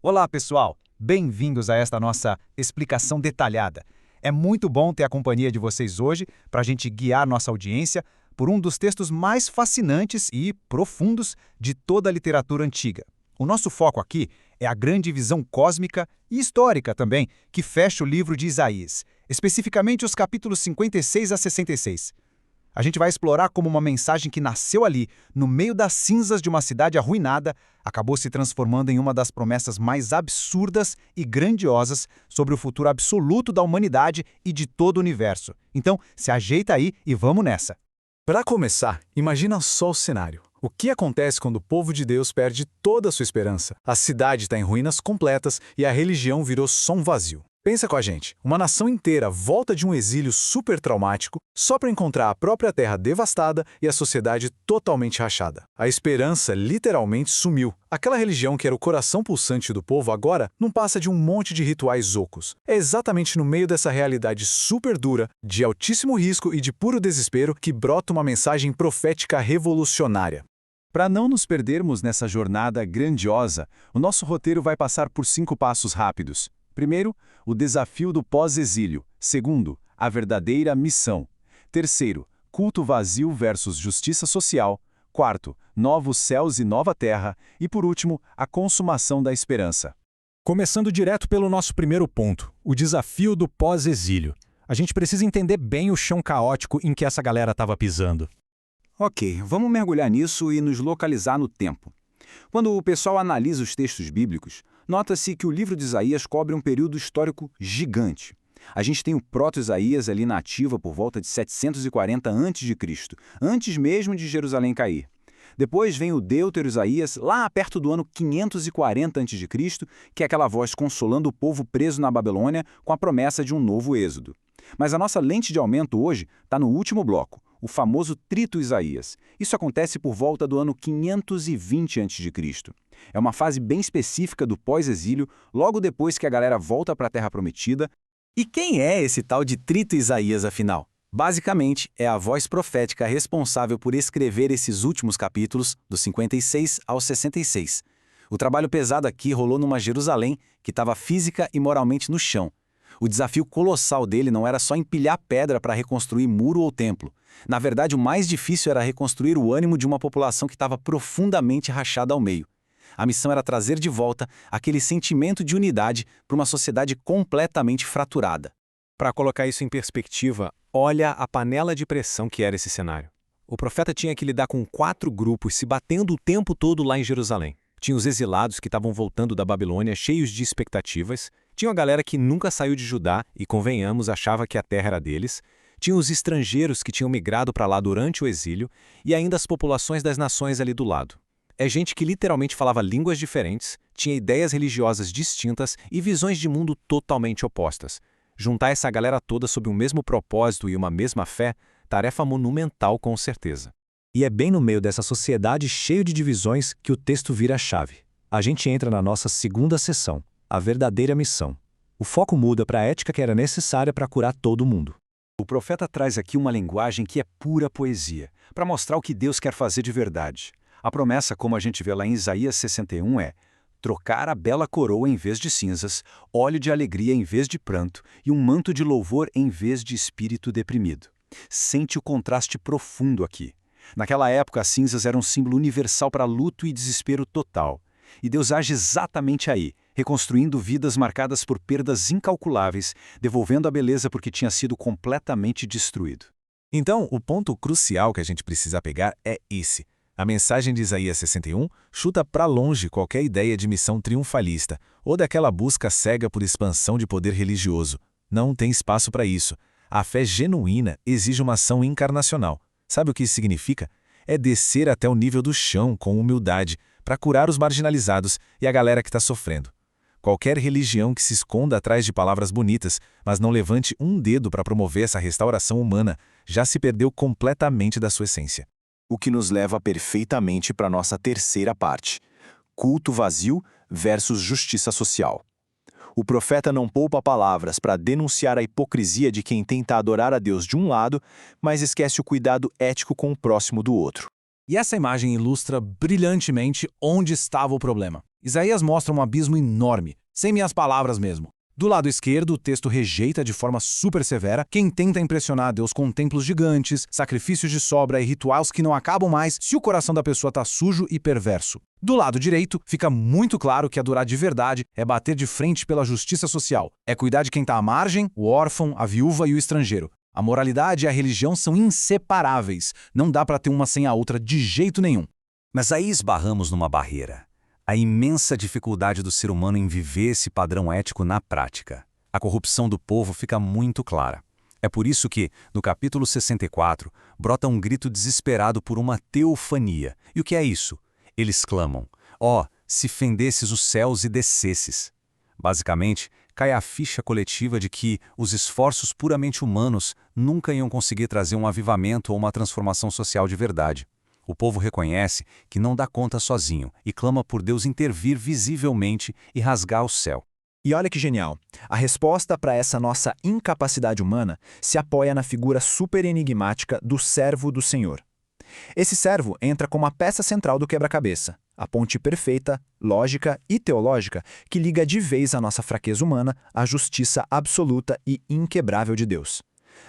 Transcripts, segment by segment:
Olá, pessoal! Bem-vindos a esta nossa explicação detalhada. É muito bom ter a companhia de vocês hoje para a gente guiar nossa audiência por um dos textos mais fascinantes e profundos de toda a literatura antiga. O nosso foco aqui é a grande visão cósmica e histórica também que fecha o livro de Isaías, especificamente os capítulos 56 a 66. A gente vai explorar como uma mensagem que nasceu ali, no meio das cinzas de uma cidade arruinada, acabou se transformando em uma das promessas mais absurdas e grandiosas sobre o futuro absoluto da humanidade e de todo o universo. Então, se ajeita aí e vamos nessa. Para começar, imagina só o cenário. O que acontece quando o povo de Deus perde toda a sua esperança? A cidade está em ruínas completas e a religião virou só um vazio. Pensa com a gente, uma nação inteira volta de um exílio super traumático só para encontrar a própria terra devastada e a sociedade totalmente rachada. A esperança literalmente sumiu. Aquela religião que era o coração pulsante do povo agora não passa de um monte de rituais ocos. É exatamente no meio dessa realidade super dura, de altíssimo risco e de puro desespero que brota uma mensagem profética revolucionária. Para não nos perdermos nessa jornada grandiosa, o nosso roteiro vai passar por 5 passos rápidos. Primeiro, o desafio do pós-exílio. Segundo, a verdadeira missão. Terceiro, culto vazio versus justiça social. Quarto, novos céus e nova terra. E por último, a consumação da esperança. Começando direto pelo nosso primeiro ponto, o desafio do pós-exílio. A gente precisa entender bem o chão caótico em que essa galera estava pisando. Ok, vamos mergulhar nisso e nos localizar no tempo. Quando o pessoal analisa os textos bíblicos, nota-se que o livro de Isaías cobre um período histórico gigante. A gente tem o proto-Isaías ali na ativa por volta de 740 a.C., antes mesmo de Jerusalém cair. Depois vem o Deutero-Isaías, lá perto do ano 540 a.C., que é aquela voz consolando o povo preso na Babilônia com a promessa de um novo êxodo. Mas a nossa lente de aumento hoje está no último bloco, o famoso Trito Isaías. Isso acontece por volta do ano 520 a.C. É uma fase bem específica do pós-exílio, logo depois que a galera volta para a Terra Prometida. E quem é esse tal de Trito Isaías, afinal? Basicamente, é a voz profética responsável por escrever esses últimos capítulos, dos 56 ao 66. O trabalho pesado aqui rolou numa Jerusalém que estava física e moralmente no chão. O desafio colossal dele não era só empilhar pedra para reconstruir muro ou templo. Na verdade, o mais difícil era reconstruir o ânimo de uma população que estava profundamente rachada ao meio. A missão era trazer de volta aquele sentimento de unidade para uma sociedade completamente fraturada. Para colocar isso em perspectiva, olha a panela de pressão que era esse cenário. O profeta tinha que lidar com 4 grupos se batendo o tempo todo lá em Jerusalém. Tinha os exilados que estavam voltando da Babilônia cheios de expectativas, tinha a galera que nunca saiu de Judá e, convenhamos, achava que a terra era deles, tinha os estrangeiros que tinham migrado para lá durante o exílio e ainda as populações das nações ali do lado. É gente que literalmente falava línguas diferentes, tinha ideias religiosas distintas e visões de mundo totalmente opostas. Juntar essa galera toda sob um mesmo propósito e uma mesma fé, tarefa monumental com certeza. E é bem no meio dessa sociedade cheia de divisões que o texto vira a chave. A gente entra na nossa segunda sessão, a verdadeira missão. O foco muda para a ética que era necessária para curar todo mundo. O profeta traz aqui uma linguagem que é pura poesia, para mostrar o que Deus quer fazer de verdade. A promessa, como a gente vê lá em Isaías 61, é trocar a bela coroa em vez de cinzas, óleo de alegria em vez de pranto e um manto de louvor em vez de espírito deprimido. Sente o contraste profundo aqui. Naquela época, as cinzas eram um símbolo universal para luto e desespero total. E Deus age exatamente aí, reconstruindo vidas marcadas por perdas incalculáveis, devolvendo a beleza porque tinha sido completamente destruído. Então, o ponto crucial que a gente precisa pegar é esse. A mensagem de Isaías 61 chuta para longe qualquer ideia de missão triunfalista ou daquela busca cega por expansão de poder religioso. Não tem espaço para isso. A fé genuína exige uma ação encarnacional. Sabe o que isso significa? É descer até o nível do chão com humildade para curar os marginalizados e a galera que está sofrendo. Qualquer religião que se esconda atrás de palavras bonitas, mas não levante um dedo para promover essa restauração humana, já se perdeu completamente da sua essência. O que nos leva perfeitamente para a nossa terceira parte: culto vazio versus justiça social. O profeta não poupa palavras para denunciar a hipocrisia de quem tenta adorar a Deus de um lado, mas esquece o cuidado ético com o próximo do outro. E essa imagem ilustra brilhantemente onde estava o problema. Isaías mostra um abismo enorme, sem minhas palavras mesmo. Do lado esquerdo, o texto rejeita de forma super severa quem tenta impressionar Deus com templos gigantes, sacrifícios de sobra e rituais que não acabam mais se o coração da pessoa está sujo e perverso. Do lado direito, fica muito claro que adorar de verdade é bater de frente pela justiça social, é cuidar de quem está à margem, o órfão, a viúva e o estrangeiro. A moralidade e a religião são inseparáveis, não dá para ter uma sem a outra de jeito nenhum. Mas aí esbarramos numa barreira. A imensa dificuldade do ser humano em viver esse padrão ético na prática. A corrupção do povo fica muito clara. É por isso que, no capítulo 64, brota um grito desesperado por uma teofania. E o que é isso? Eles clamam: ó, se fendesses os céus e descesses. Basicamente, cai a ficha coletiva de que os esforços puramente humanos nunca iam conseguir trazer um avivamento ou uma transformação social de verdade. O povo reconhece que não dá conta sozinho e clama por Deus intervir visivelmente e rasgar o céu. E olha que genial! A resposta para essa nossa incapacidade humana se apoia na figura super enigmática do servo do Senhor. Esse servo entra como a peça central do quebra-cabeça, a ponte perfeita, lógica e teológica que liga de vez a nossa fraqueza humana à justiça absoluta e inquebrável de Deus.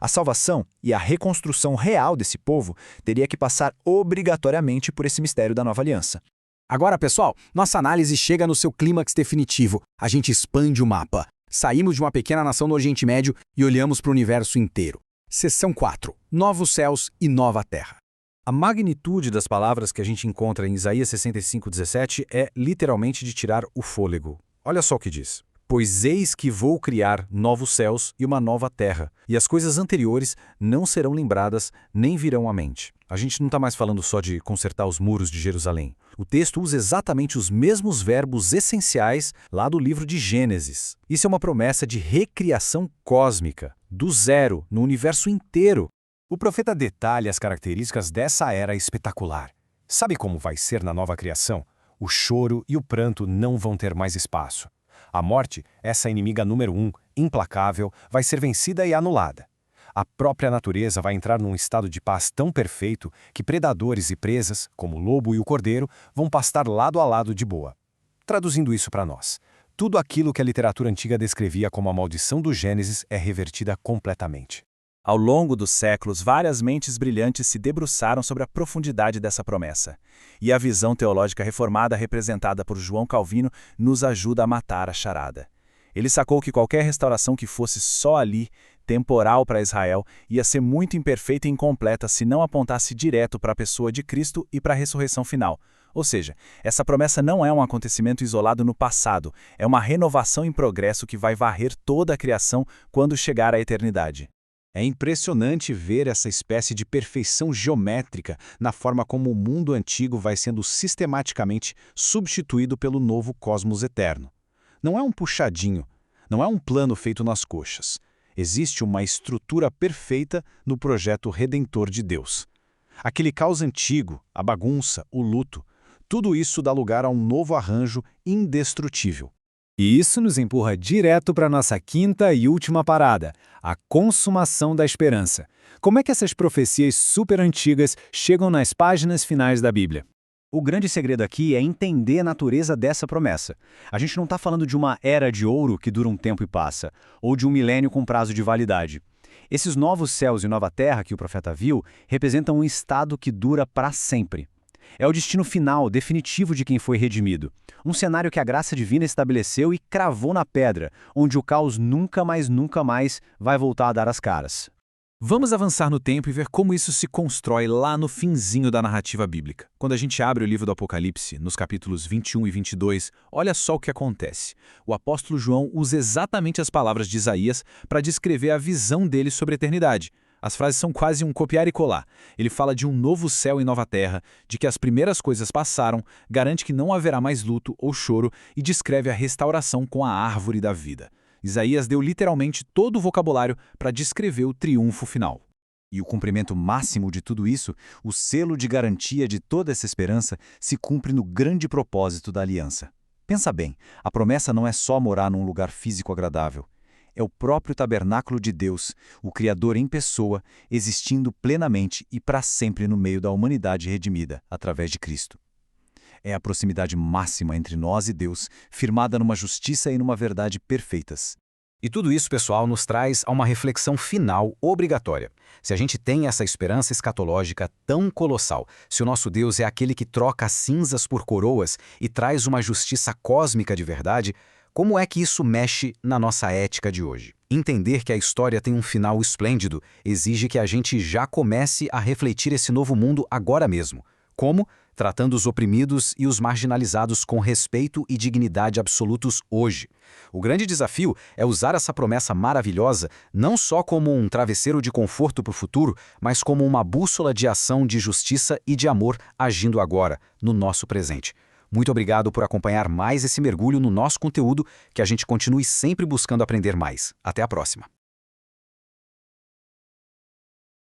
A salvação e a reconstrução real desse povo teria que passar obrigatoriamente por esse mistério da nova aliança. Agora, pessoal, nossa análise chega no seu clímax definitivo. A gente expande o mapa. Saímos de uma pequena nação no Oriente Médio e olhamos para o universo inteiro. Seção 4. Novos céus e nova terra. A magnitude das palavras que a gente encontra em Isaías 65:17 é literalmente de tirar o fôlego. Olha só o que diz: pois eis que vou criar novos céus e uma nova terra, e as coisas anteriores não serão lembradas nem virão à mente. A gente não está mais falando só de consertar os muros de Jerusalém. O texto usa exatamente os mesmos verbos essenciais lá do livro de Gênesis. Isso é uma promessa de recriação cósmica, do zero, no universo inteiro. O profeta detalha as características dessa era espetacular. Sabe como vai ser na nova criação? O choro e o pranto não vão ter mais espaço. A morte, essa inimiga número 1, implacável, vai ser vencida e anulada. A própria natureza vai entrar num estado de paz tão perfeito que predadores e presas, como o lobo e o cordeiro, vão pastar lado a lado de boa. Traduzindo isso para nós, tudo aquilo que a literatura antiga descrevia como a maldição do Gênesis é revertida completamente. Ao longo dos séculos, várias mentes brilhantes se debruçaram sobre a profundidade dessa promessa. E a visão teológica reformada representada por João Calvino nos ajuda a matar a charada. Ele sacou que qualquer restauração que fosse só ali, temporal para Israel, ia ser muito imperfeita e incompleta se não apontasse direto para a pessoa de Cristo e para a ressurreição final. Ou seja, essa promessa não é um acontecimento isolado no passado, é uma renovação em progresso que vai varrer toda a criação quando chegar à eternidade. É impressionante ver essa espécie de perfeição geométrica na forma como o mundo antigo vai sendo sistematicamente substituído pelo novo cosmos eterno. Não é um puxadinho, não é um plano feito nas coxas. Existe uma estrutura perfeita no projeto redentor de Deus. Aquele caos antigo, a bagunça, o luto, tudo isso dá lugar a um novo arranjo indestrutível. E isso nos empurra direto para a nossa quinta e última parada, a consumação da esperança. Como é que essas profecias super antigas chegam nas páginas finais da Bíblia? O grande segredo aqui é entender a natureza dessa promessa. A gente não está falando de uma era de ouro que dura um tempo e passa, ou de um milênio com prazo de validade. Esses novos céus e nova terra que o profeta viu representam um estado que dura para sempre. É o destino final, definitivo de quem foi redimido. Um cenário que a graça divina estabeleceu e cravou na pedra, onde o caos nunca mais vai voltar a dar as caras. Vamos avançar no tempo e ver como isso se constrói lá no finzinho da narrativa bíblica. Quando a gente abre o livro do Apocalipse, nos capítulos 21 e 22, olha só o que acontece. O apóstolo João usa exatamente as palavras de Isaías para descrever a visão dele sobre a eternidade. As frases são quase um copiar e colar. Ele fala de um novo céu e nova terra, de que as primeiras coisas passaram, garante que não haverá mais luto ou choro e descreve a restauração com a árvore da vida. Isaías deu literalmente todo o vocabulário para descrever o triunfo final. E o cumprimento máximo de tudo isso, o selo de garantia de toda essa esperança, se cumpre no grande propósito da aliança. Pensa bem, a promessa não é só morar num lugar físico agradável. É o próprio tabernáculo de Deus, o Criador em pessoa, existindo plenamente e para sempre no meio da humanidade redimida, através de Cristo. é a proximidade máxima entre nós e Deus, firmada numa justiça e numa verdade perfeitas. E tudo isso, pessoal, nos traz a uma reflexão final obrigatória. Se a gente tem essa esperança escatológica tão colossal, se o nosso Deus é aquele que troca cinzas por coroas e traz uma justiça cósmica de verdade, como é que isso mexe na nossa ética de hoje? Entender que a história tem um final esplêndido exige que a gente já comece a refletir esse novo mundo agora mesmo. Como? Tratando os oprimidos e os marginalizados com respeito e dignidade absolutos hoje. O grande desafio é usar essa promessa maravilhosa não só como um travesseiro de conforto para o futuro, mas como uma bússola de ação de justiça e de amor agindo agora, no nosso presente. Muito obrigado por acompanhar mais esse mergulho no nosso conteúdo, que a gente continue sempre buscando aprender mais. Até a próxima!